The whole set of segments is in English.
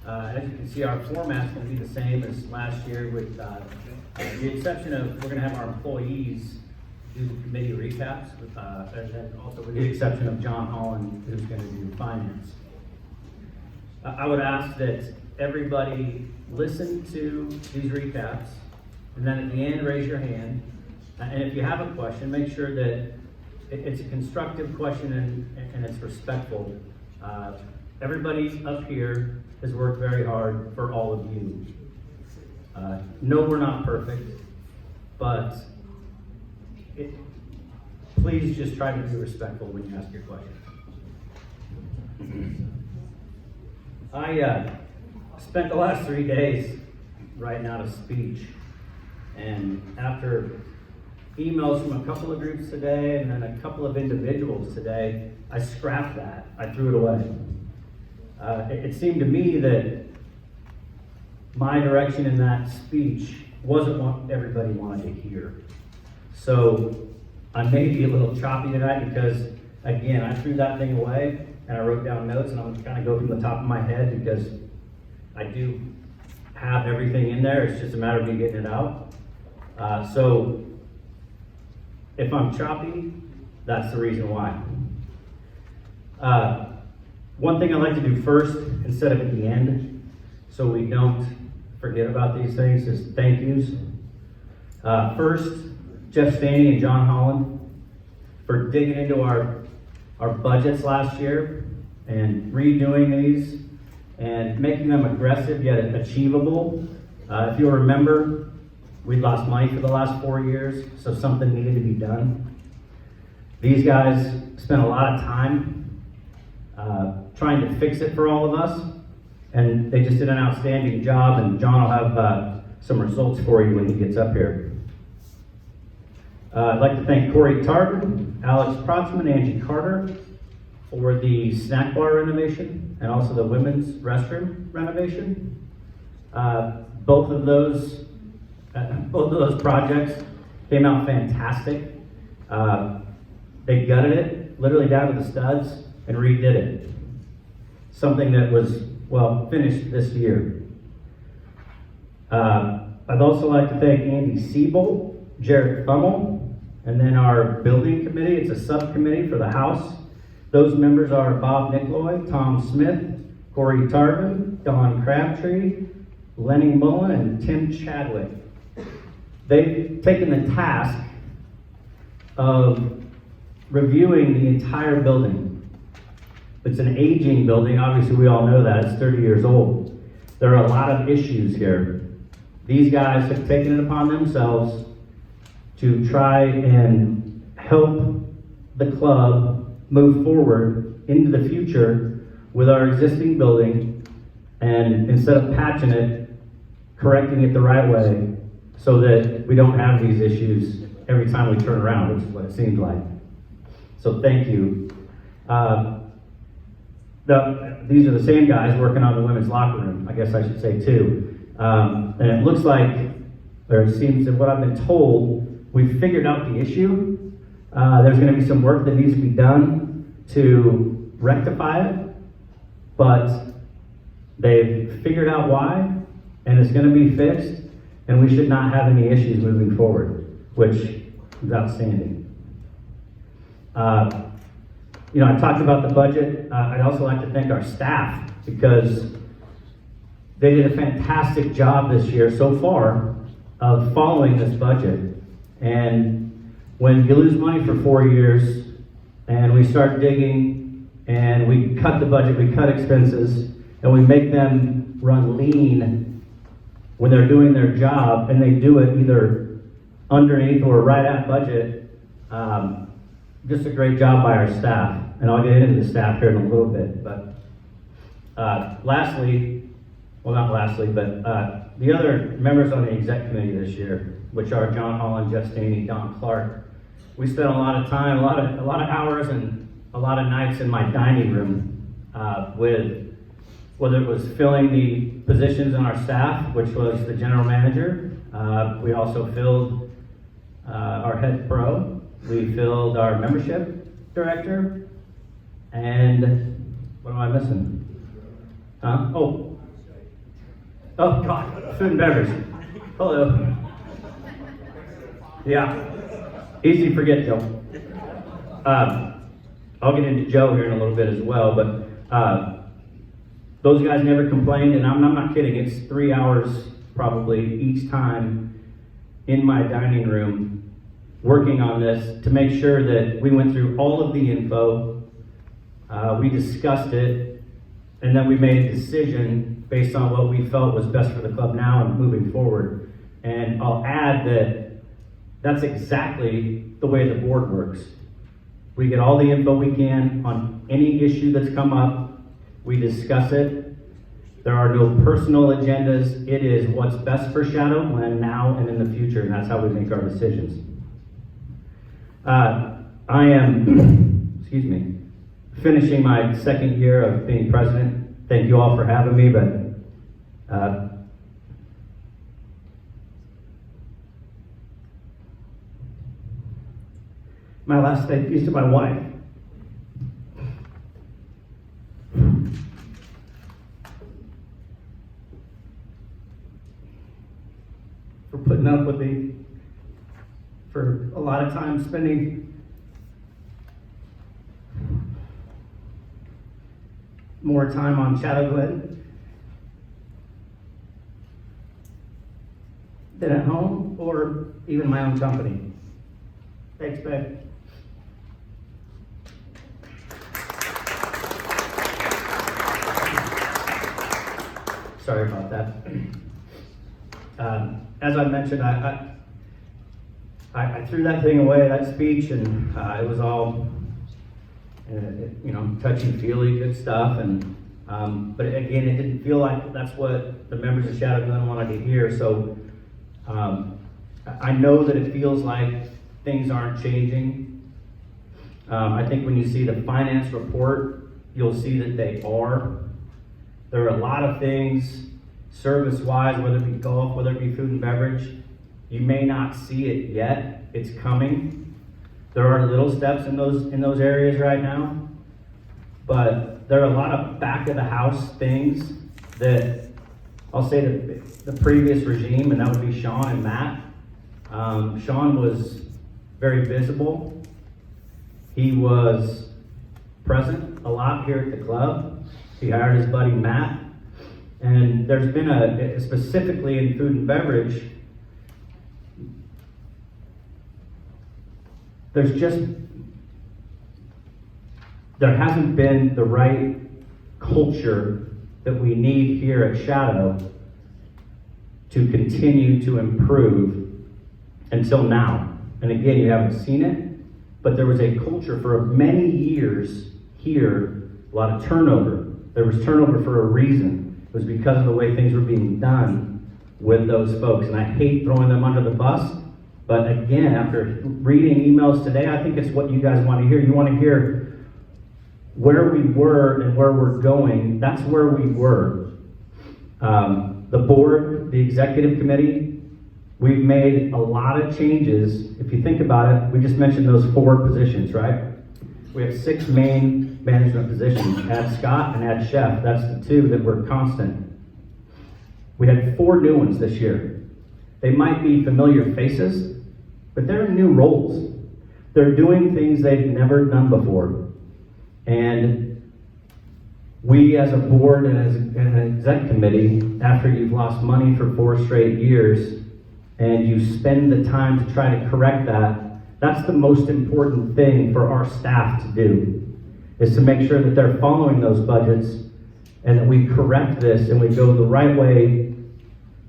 As you can see, our format's going to be the same as last year with the exception of we're going to have our employees do the committee recaps, and also with the exception of John Holland, who's going to do finance. I would ask that everybody listen to these recaps, and then at the end, raise your hand. And if you have a question, make sure that it's a constructive question and it's respectful. Everybody up here has worked very hard for all of you. No, we're not perfect, but please just try to be respectful when you ask your question. I spent the last 3 days writing out a speech, and after emails from a couple of groups today and then a couple of individuals today, I scrapped that. I threw it away. It seemed to me that my direction in that speech wasn't what everybody wanted to hear. So I may be a little choppy tonight because, again, I threw that thing away and I wrote down notes, and I'm kind of go from the top of my head because I do have everything in there. It's just a matter of me getting it out. So if I'm choppy, that's the reason why. One thing I like to do first, instead of at the end, so we don't forget about these things, is thank yous. First, Jeff Staney and John Holland for digging into our budgets last year and redoing these and making them aggressive yet achievable. If you'll remember, we'd lost money for the last 4 years, so something needed to be done. These guys spent a lot of time trying to fix it for all of us, and they just did an outstanding job, and John will have some results for you when he gets up here. I'd like to thank Corey Tarvin, Alex Protzman, Angie Carter for the snack bar renovation and also the women's restroom renovation. Both of those projects came out fantastic. They gutted it, literally down to the studs, and redid it. Something that was, well, finished this year. I'd also like to thank Andy Siebel, Jared Thummel, and then our building committee. It's a subcommittee for the house. Those members are Bob Nickloy, Tom Smith, Corey Tarvin, Don Crabtree, Lenny Mullen, and Tim Chadwick. They've taken the task of reviewing the entire building. It's an aging building, obviously we all know that, it's 30 years old. There are a lot of issues here. These guys have taken it upon themselves to try and help the club move forward into the future with our existing building, and instead of patching it, correcting it the right way so that we don't have these issues every time we turn around, which is what it seems like. So thank you. These are the same guys working on the women's locker room, I guess I should say too. And it looks like, or it seems that what I've been told, we've figured out the issue. There's going to be some work that needs to be done to rectify it, but they've figured out why, and it's going to be fixed, and we should not have any issues moving forward, which is outstanding. I talked about the budget. I'd also like to thank our staff because they did a fantastic job this year so far of following this budget. And when you lose money for 4 years and we start digging and we cut the budget, we cut expenses, and we make them run lean when they're doing their job, and they do it either underneath or right at budget, just a great job by our staff. And I'll get into the staff here in a little bit, but lastly, well, not lastly, but the other members on the exec committee this year, which are John Holland, Jeff Staney, Don Clark, we spent a lot of time, a lot of hours and a lot of nights in my dining room with, whether it was filling the positions in our staff, which was the general manager. We also filled our head pro. We filled our membership director. And what am I missing? Oh, God, food and beverage. Hello. Yeah, easy to forget, Joe. I'll get into Joe here in a little bit as well, but those guys never complained, and I'm not kidding. It's 3 hours probably each time in my dining room working on this to make sure that we went through all of the info, we discussed it, and then we made a decision based on what we felt was best for the club now and moving forward. And I'll add that that's exactly the way the board works. We get all the info we can on any issue that's come up. We discuss it. There are no personal agendas. It is what's best for Shadow Glen now and in the future, and that's how we make our decisions. I am, finishing my second year of being president. Thank you all for having me, but my last thank you to my wife. For putting up with me for a lot of time spending more time on Shadow Glen than at home or even my own company. Thanks, babe. Sorry about that. As I mentioned, I threw that thing away, that speech, and it was all, touchy-feely, good stuff. And but again, it didn't feel like that's what the members of Shadow Glen wanted to hear. So I know that it feels like things aren't changing. I think when you see the finance report, you'll see that they are. There are a lot of things, service-wise, whether it be golf, whether it be food and beverage, you may not see it yet. It's coming. There are little steps in those areas right now, but there are a lot of back of the house things that I'll say that the previous regime, and that would be Sean and Matt. Sean was very visible. He was present a lot here at the club. He hired his buddy Matt. And there's been specifically in food and beverage, there hasn't been the right culture that we need here at Shadow to continue to improve until now. And again, you haven't seen it, but there was a culture for many years here, a lot of turnover. There was turnover for a reason. It was because of the way things were being done with those folks. And I hate throwing them under the bus, but again, after reading emails today, I think it's what you guys want to hear. You want to hear where we were and where we're going. That's where we were. The board, the executive committee, we've made a lot of changes. If you think about it, we just mentioned those 4 positions, right? We have 6 main management positions. Add Scott and add Chef. That's the 2 that were constant. We had 4 new ones this year. They might be familiar faces, but they're new roles. They're doing things they've never done before. And we as a board and as an exec committee, after you've lost money for 4 straight years and you spend the time to try to correct that, that's the most important thing for our staff to do, is to make sure that they're following those budgets and that we correct this and we go the right way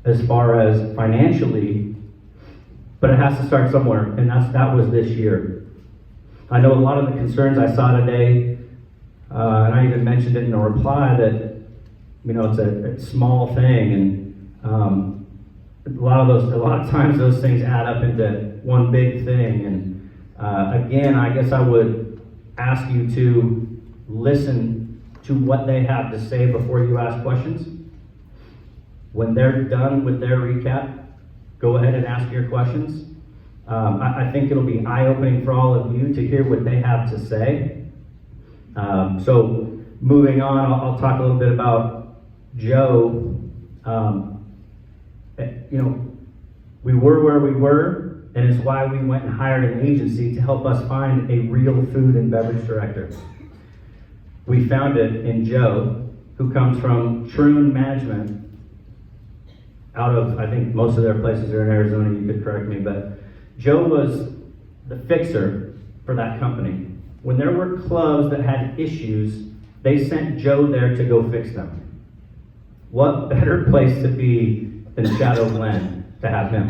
as far as financially, but it has to start somewhere, and that was this year. I know a lot of the concerns I saw today, and I even mentioned it in a reply that, it's a small thing, and a lot of times those things add up into one big thing. And again, I guess I would ask you to listen to what they have to say before you ask questions. When they're done with their recap, go ahead and ask your questions. I think it'll be eye-opening for all of you to hear what they have to say. So moving on, I'll talk a little bit about Joe. You know, we were where we were, and it's why we went and hired an agency to help us find a real food and beverage director. We found it in Joe, who comes from Troon Management, out of, I think most of their places are in Arizona, you could correct me, but Joe was the fixer for that company. When there were clubs that had issues, they sent Joe there to go fix them. What better place to be than Shadow Glen to have him?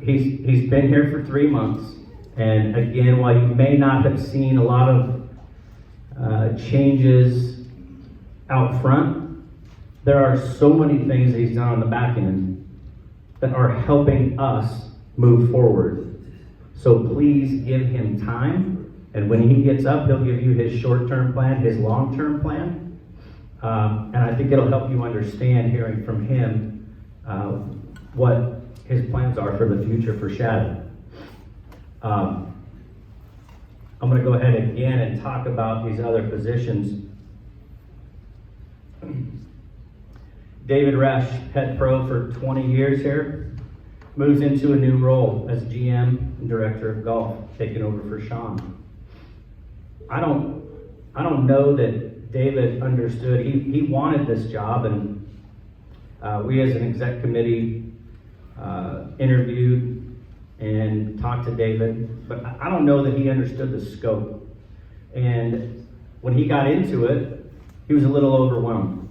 He's been here for 3 months, and again, while you may not have seen a lot of changes out front, there are so many things that he's done on the back end that are helping us move forward. So please give him time, and when he gets up, he'll give you his short-term plan, his long-term plan, and I think it'll help you understand, hearing from him, what his plans are for the future for Shadow. I'm going to go ahead again and talk about these other positions. David Resch, head pro for 20 years here, moves into a new role as GM and director of golf, taking over for Sean. I don't know that David understood. He wanted this job, and we as an exec committee interviewed and talked to David, but I don't know that he understood the scope. And when he got into it, he was a little overwhelmed.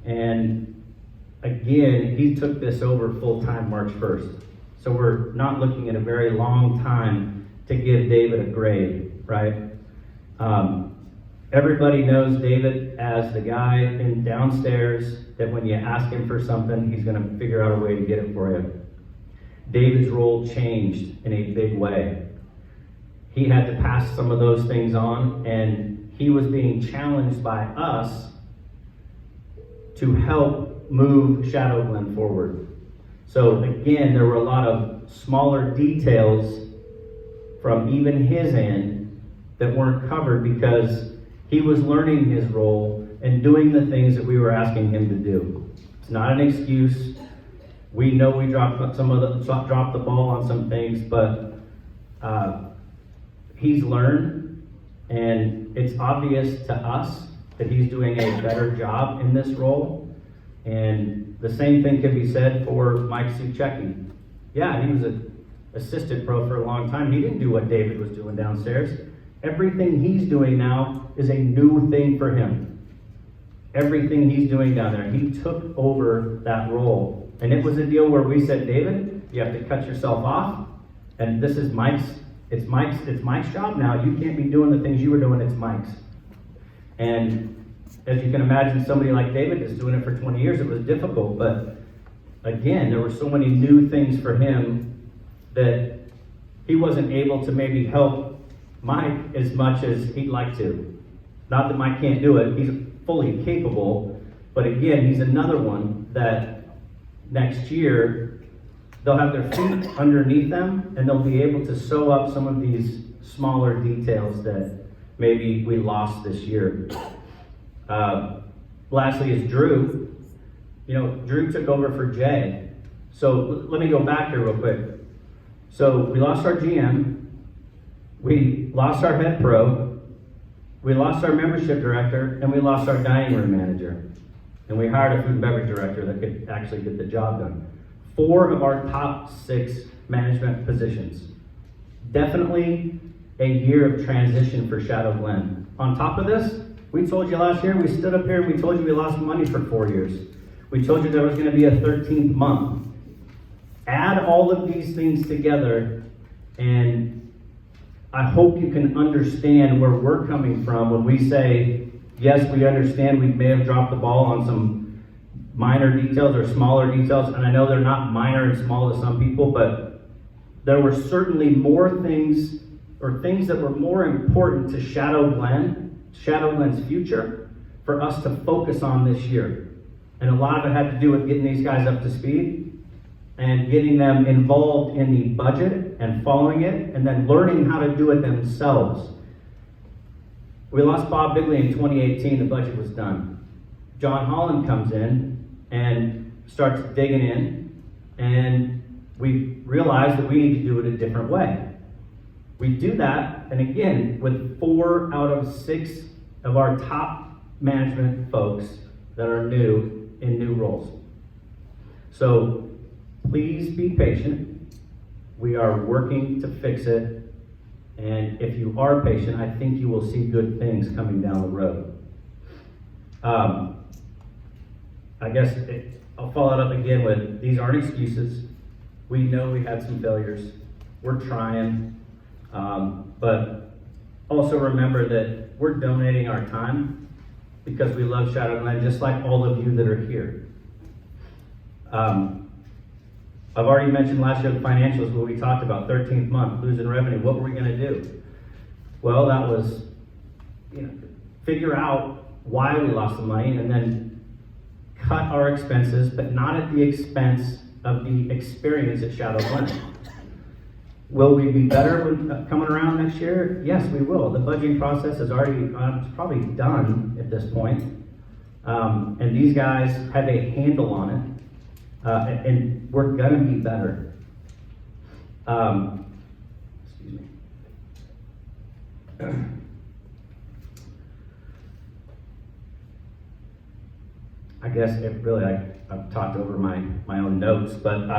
And again, he took this over full-time March 1st. So we're not looking at a very long time to give David a grade, right? Everybody knows David as the guy in downstairs that when you ask him for something, he's gonna figure out a way to get it for you. David's role changed in a big way. He had to pass some of those things on, and he was being challenged by us to help move Shadow Glen forward. So again, there were a lot of smaller details from even his end that weren't covered because he was learning his role and doing the things that we were asking him to do. It's not an excuse. We know we dropped the ball on some things, but he's learned, and it's obvious to us that he's doing a better job in this role. And the same thing can be said for Mike Suchecki. Yeah, he was an assistant pro for a long time. He didn't do what David was doing downstairs. Everything he's doing now is a new thing for him. Everything he's doing down there, he took over that role. And it was a deal where we said, David, you have to cut yourself off, and this is Mike's job now. You can't be doing the things you were doing, it's Mike's. And as you can imagine, somebody like David is doing it for 20 years, it was difficult, but again, there were so many new things for him that he wasn't able to maybe help Mike as much as he'd like to. Not that Mike can't do it, he's fully capable, but again, he's another one that next year, they'll have their feet underneath them, and they'll be able to sew up some of these smaller details that maybe we lost this year. Lastly is Drew. You know, Drew took over for Jay. So let me go back here real quick. So we lost our GM, we lost our head pro, we lost our membership director, and we lost our dining room manager. And we hired a food and beverage director that could actually get the job done. 4 of our top 6 management positions. Definitely a year of transition for Shadow Glen. On top of this, we told you last year, we stood up here and we told you we lost money for 4 years. We told you there was gonna be a 13th month. Add all of these things together, and I hope you can understand where we're coming from when we say, yes, we understand we may have dropped the ball on some minor details or smaller details, and I know they're not minor and small to some people, but there were certainly more things, or things that were more important to Shadow Glen's future, for us to focus on this year. And a lot of it had to do with getting these guys up to speed and getting them involved in the budget and following it, and then learning how to do it themselves. We lost Bob Bigley in 2018, the budget was done. John Holland comes in and starts digging in, and we realized that we need to do it a different way. We do that, and again, with 4 out of 6 of our top management folks that are new in new roles. So please be patient. We are working to fix it. And if you are patient, I think you will see good things coming down the road. I'll follow it up again with, these aren't excuses. We know we had some failures. We're trying. But also remember that we're donating our time because we love Shadow Glen, just like all of you that are here. I've already mentioned last year the financials where we talked about 13th month, losing revenue. What were we gonna do? Well, that was, figure out why we lost the money and then cut our expenses, but not at the expense of the experience at Shadow Glen. Will we be better when, coming around next year? Yes, we will. The budgeting process is already, it's probably done at this point. And these guys have a handle on it. And we're gonna be better. Excuse me. I guess I've talked over my own notes, but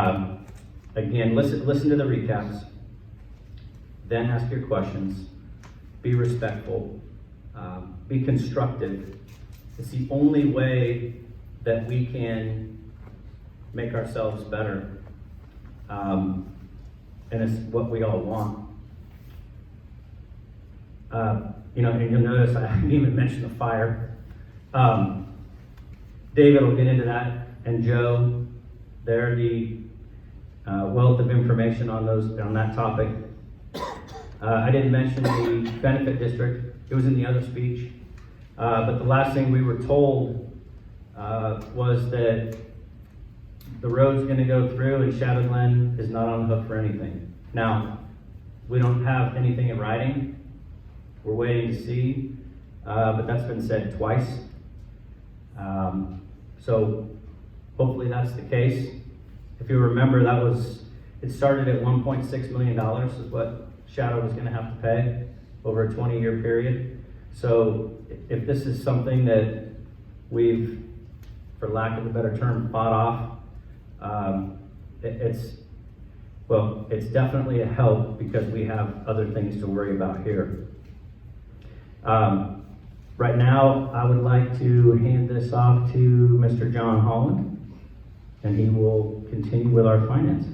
again, listen to the recaps, then ask your questions, be respectful, be constructive. It's the only way that we can make ourselves better, and it's what we all want. And you'll notice I didn't even mention the fire. David will get into that, and Joe, they're the wealth of information on that topic. I didn't mention the benefit district. It was in the other speech. But the last thing we were told was that the road's gonna go through and Shadow Glen is not on the hook for anything. Now, we don't have anything in writing. We're waiting to see, but that's been said twice. So hopefully that's the case. If you remember, it started at $1.6 million is what Shadow was gonna have to pay over a 20-year period. So if this is something that we've, for lack of a better term, fought off, it's definitely a help because we have other things to worry about here. Right now, I would like to hand this off to Mr. John Holland, and he will continue with our finance.